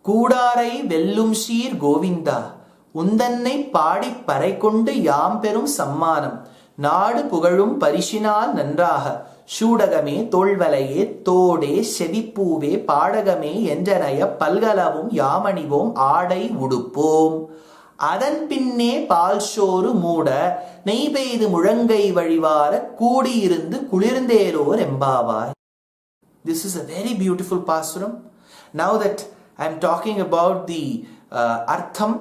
கூடாரை வெல்லும் ஷீர் கோவிந்தா உந்தன்னை பாடி பறை கொண்டு யாம் பெரும் சம்மானம் நாடு புகழும் பரிசினால் நன்றாக சூடகமே தோள்வலையே தோடே செவிப்பூவே பாடகமே என்றனைய பல்கலவும் யாமணிவோம் ஆடை உடுப்போம் அதன் பின்னே பால் சோறு மூட நெய் பெய்து முழங்கை வழிவார கூடியிருந்து குளிர்ந்தேலோர் எம்பாவாய். This is a very beautiful pasuram. Now that I am talking about the artham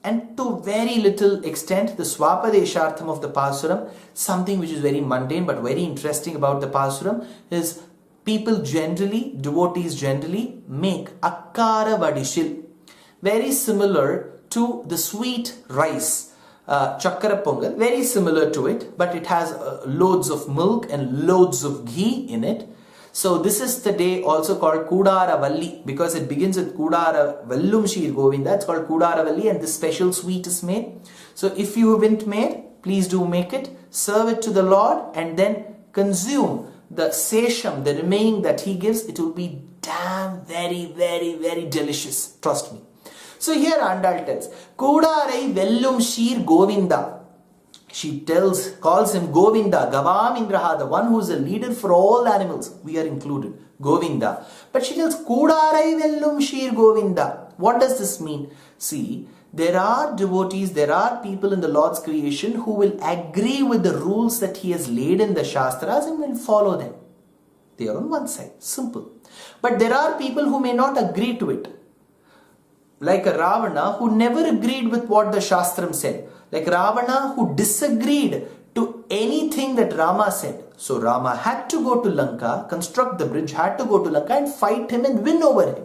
and to very little extent the swapadeshartham of the pasuram, something which is very mundane but very interesting about the pasuram is people generally, devotees generally make akkara vadishil, very similar to the sweet rice, chakra pongal, very similar to it, but it has loads of milk and loads of ghee in it. So this is the day also called Kudara Valli, because it begins with Kudara Vellum Shir Govinda. It's called Kudara Valli, and this special sweet is made. So if you haven't made, please do make it, serve it to the Lord, and then consume the sesham, the remaining that he gives. It will be damn very, very, very delicious. Trust me. So here Andal tells, Kudarai Vellum Shir Govinda. She calls him Govinda, Gavam Indraha, the one who is a leader for all animals. We are included, Govinda. But she tells, Kudarai Vellum Shir Govinda. What does this mean? See, there are devotees, there are people in the Lord's creation who will agree with the rules that he has laid in the Shastras and will follow them. They are on one side, simple. But there are people who may not agree to it. Like a Ravana who never agreed with what the Shastram said. Like Ravana who disagreed to anything that Rama said. So Rama had to go to Lanka, construct the bridge, had to go to Lanka and fight him and win over him.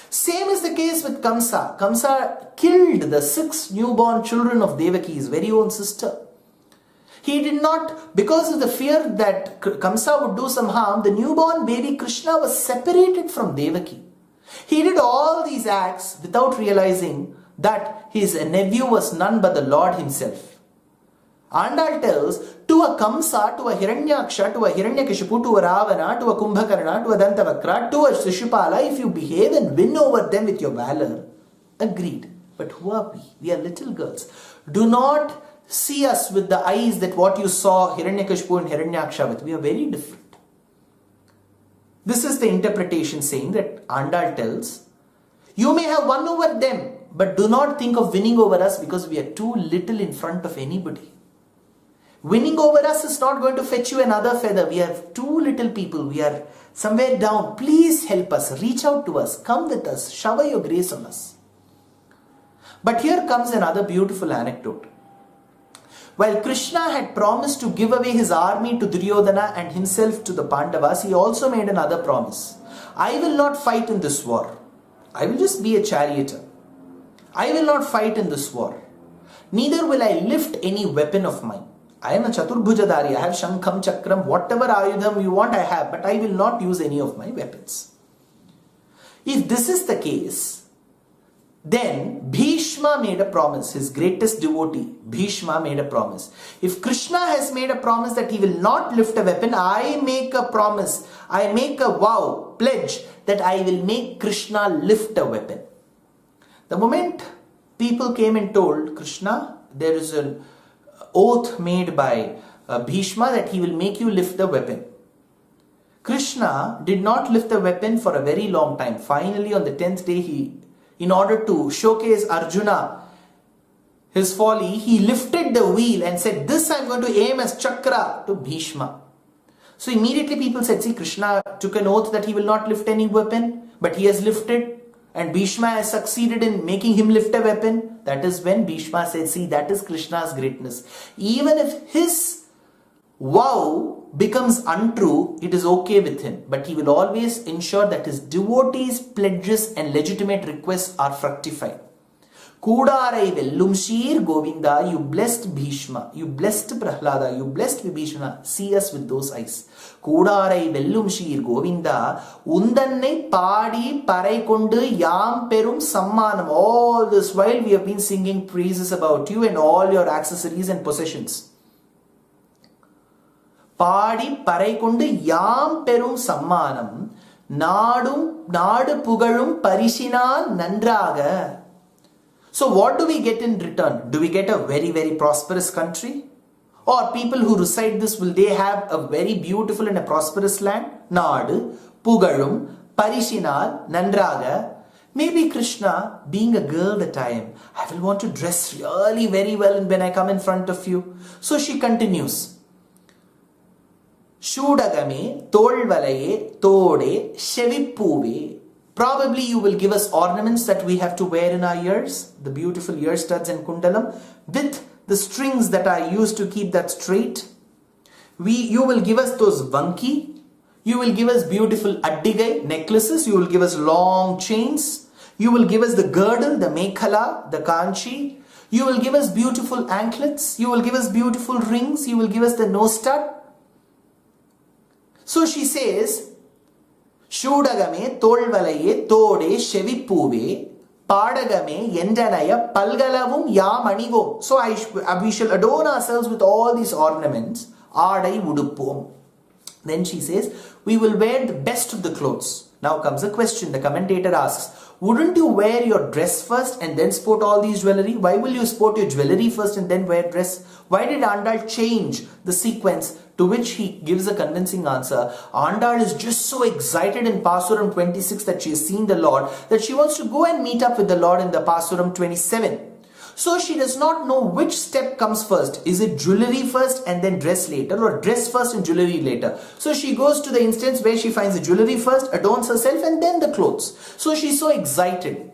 Same is the case with Kamsa. Kamsa killed the 6 newborn children of Devaki, his very own sister. He did not, because of the fear that Kamsa would do some harm, the newborn baby Krishna was separated from Devaki. He did all these acts without realizing that his nephew was none but the Lord himself. Andal tells, to a Kamsa, to a Hiranyaksha, to a Hiranyakashipu, to a Ravana, to a Kumbhakarna, to a Dantavakra, to a Shishupala, if you behave and win over them with your valor, agreed. But who are we? We are little girls. Do not see us with the eyes that what you saw Hiranyakashipu and Hiranyaksha with. We are very different. This is the interpretation saying that Andal tells, you may have won over them, but do not think of winning over us because we are too little in front of anybody. Winning over us is not going to fetch you another feather. We are too little people. We are somewhere down. Please help us. Reach out to us. Come with us. Shower your grace on us. But here comes another beautiful anecdote. While Krishna had promised to give away his army to Duryodhana and himself to the Pandavas, he also made another promise. I will not fight in this war. I will just be a charioteer. I will not fight in this war. Neither will I lift any weapon of mine. I am a Chaturbhujadari. I have Shankham, Chakram, whatever Ayudham you want I have, but I will not use any of my weapons. If this is the case, then Bhishma made a promise, his greatest devotee, Bhishma made a promise. If Krishna has made a promise that he will not lift a weapon, I make a promise, I make a vow, pledge that I will make Krishna lift a weapon. The moment people came and told Krishna, there is an oath made by Bhishma that he will make you lift the weapon. Krishna did not lift the weapon for a very long time. Finally, on the 10th day, in order to showcase Arjuna, his folly, he lifted the wheel and said, this I am going to aim as Chakra to Bhishma. So immediately people said, see, Krishna took an oath that he will not lift any weapon, but he has lifted, and Bhishma has succeeded in making him lift a weapon. That is when Bhishma said, see, that is Krishna's greatness. Even if his vow becomes untrue, it is okay with him. But he will always ensure that his devotees' pledges and legitimate requests are fructified. Kudarai Vellum Shir Govinda, you blessed Bhishma, you blessed Prahlada, you blessed Vibhishana. See us with those eyes. Kudarai Vellum Shir Govinda, Undannai Padi Parai Kondu Yam Perum Sammanam. All this while we have been singing praises about you and all your accessories and possessions. Padi Parai Kondu Yam Perum Sammanam நாடு புகழும் பரிசினால் நன்றாக. So what do we get in return? Do we get a very, very prosperous country? Or people who recite this, will they have a very beautiful and a prosperous land? Nadu, Pugalum, Parishinal, Nandraga. Maybe Krishna, being a girl that I am, I will want to dress really very well when I come in front of you. So she continues. Shudagame, Tolvalaye, Tode, Shevipuve. Probably you will give us ornaments that we have to wear in our ears, the beautiful ear studs and kundalam, with the strings that are used to keep that straight. You will give us those vanki. You will give us beautiful addigai necklaces. You will give us long chains. You will give us the girdle, the mekhala, the kanchi. You will give us beautiful anklets. You will give us beautiful rings. You will give us the nose stud. So she says, Shudagame, Tolvalaye, Tode, Shevipuve, Padagame, Yendanaya, Palgalavum, Yamanivom. So we shall adorn ourselves with all these ornaments. Adai Udupom. Then she says, we will wear the best of the clothes. Now comes a question. The commentator asks, wouldn't you wear your dress first and then sport all these jewelry? Why will you sport your jewelry first and then wear dress? Why did Andal change the sequence? To which he gives a convincing answer. Andal is just so excited in Pasuram 26 that she has seen the Lord, that she wants to go and meet up with the Lord in the Pasuram 27. So she does not know which step comes first. Is it jewelry first and then dress later, or dress first and jewelry later? So she goes to the instance where she finds the jewelry first, adorns herself, and then the clothes. So she's so excited.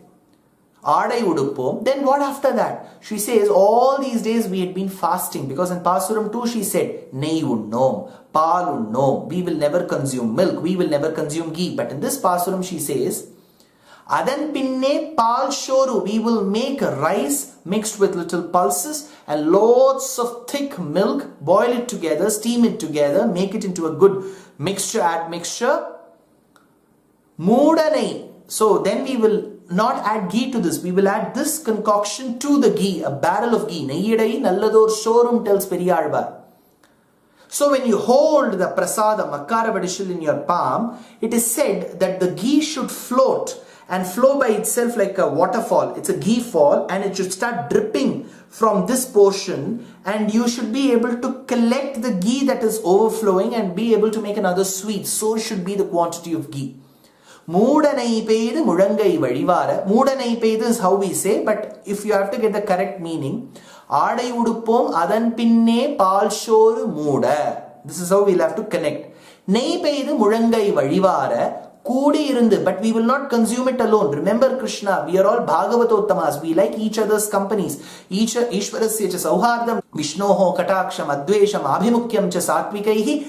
Adai Udupom. Then what after that? She says, all these days we had been fasting, because in Pasuram 2 she said, Nei unnom, Pal unnom, we will never consume milk, we will never consume ghee. But in this Pasuram she says, Adan pinne pal shoru, we will make rice mixed with little pulses and lots of thick milk, boil it together, steam it together, make it into a good mixture, add mixture. Moodanai. So then we will not add ghee to this, we will add this concoction to the ghee, a barrel of ghee. Neyyidai nallador shorum, tells Periyalvar. So when you hold the prasadam, Makkara Vadishal, in your palm, it is said that the ghee should float and flow by itself like a waterfall. It's a ghee fall, and it should start dripping from this portion, and you should be able to collect the ghee that is overflowing and be able to make another sweet. So should be the quantity of ghee. Moodanai peidu mulangai valivara. Moodanai peidu is how we say, but if you have to get the correct meaning, Adai Udupom, Adan pinne palshoru mooda. This is how we'll have to connect. Nei peidu mulangai valivara. But we will not consume it alone. Remember Krishna, we are all Bhagavatottamas. We like each other's companies. Ishwarasya cha sauhardam, Vishnoho kataksham, advesham, abhimukyam cha satvikaihi,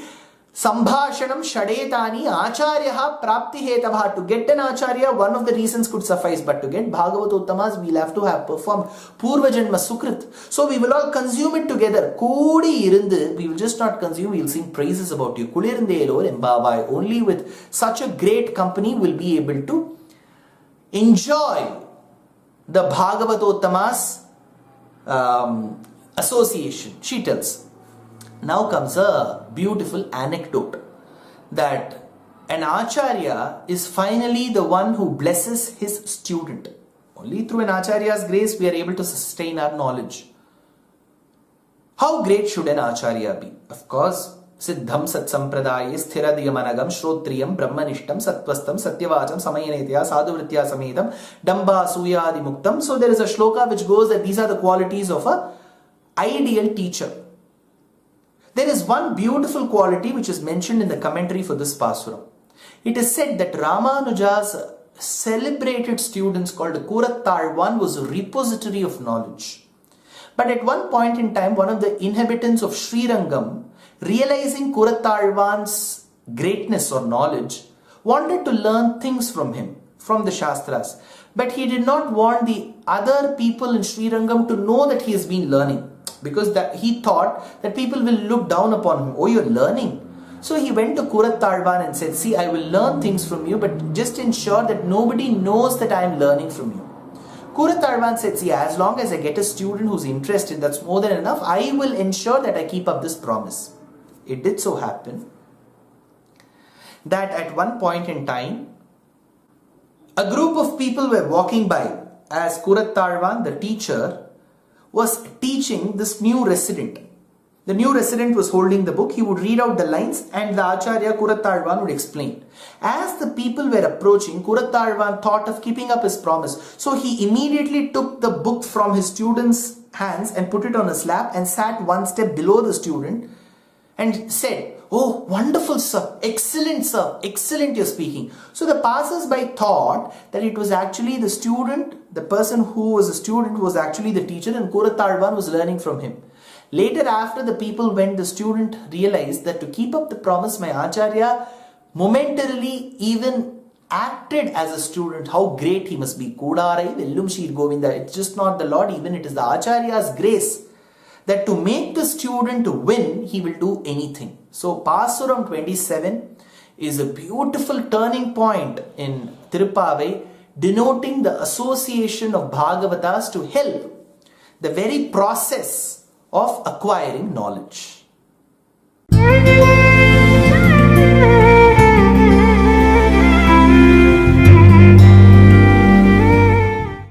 sambhashanam shadetani, acharyaha prapti hetavha. To get an acharya, one of the reasons could suffice. But to get Bhagavatottamas, we'll have to have performed Purva Janma Sukrit. So we will all consume it together. Kodi irundu, we will just not consume, we will sing praises about you. Kulirndelo embavai. Only with such a great company will be able to enjoy the Bhagavatottamas association. She tells. Now comes a beautiful anecdote that an acharya is finally the one who blesses his student. Only through an acharya's grace we are able to sustain our knowledge. How great should an acharya be? Of course, Siddham Sat Sampradaye Sthiradiyamanagam Shrotriyam Brahmanishtam Satvastam Satyavacham Samayanetya Sadhuvritya Samedam Damba Suyadi Muktam. So there is a shloka which goes that these are the qualities of an ideal teacher. There is one beautiful quality which is mentioned in the commentary for this Pasuram. It is said that Ramanuja's celebrated students called Kurattalvan was a repository of knowledge. But at one point in time, one of the inhabitants of Srirangam, realizing Kurattalvan's greatness or knowledge, wanted to learn things from him, from the Shastras. But he did not want the other people in Srirangam to know that he has been learning. Because he thought that people will look down upon him. Oh, you're learning. So he went to Kurattalvan and said, see, I will learn things from you, but just ensure that nobody knows that I am learning from you. Kurattalvan said, see, as long as I get a student who's interested, that's more than enough. I will ensure that I keep up this promise. It did so happen that at one point in time, a group of people were walking by as Kurattalvan, the teacher, was teaching this new resident. The new resident was holding the book. He would read out the lines and the Acharya Kurattalvan would explain. As the people were approaching, Kurattalvan thought of keeping up his promise. So he immediately took the book from his student's hands and put it on his lap and sat one step below the student and said, "Oh, wonderful sir, excellent you're speaking." So the passers-by thought that it was actually the student, the person who was a student was actually the teacher and Kurattalvan was learning from him. Later, after the people went, the student realized that to keep up the promise, my Acharya momentarily even acted as a student. How great he must be. Kudarai vellum Shir Govinda. It's just not the Lord, even it is the Acharya's grace that to make the student win, he will do anything. So Pasuram 27 is a beautiful turning point in Thiruppavai, denoting the association of Bhagavatas to help the very process of acquiring knowledge.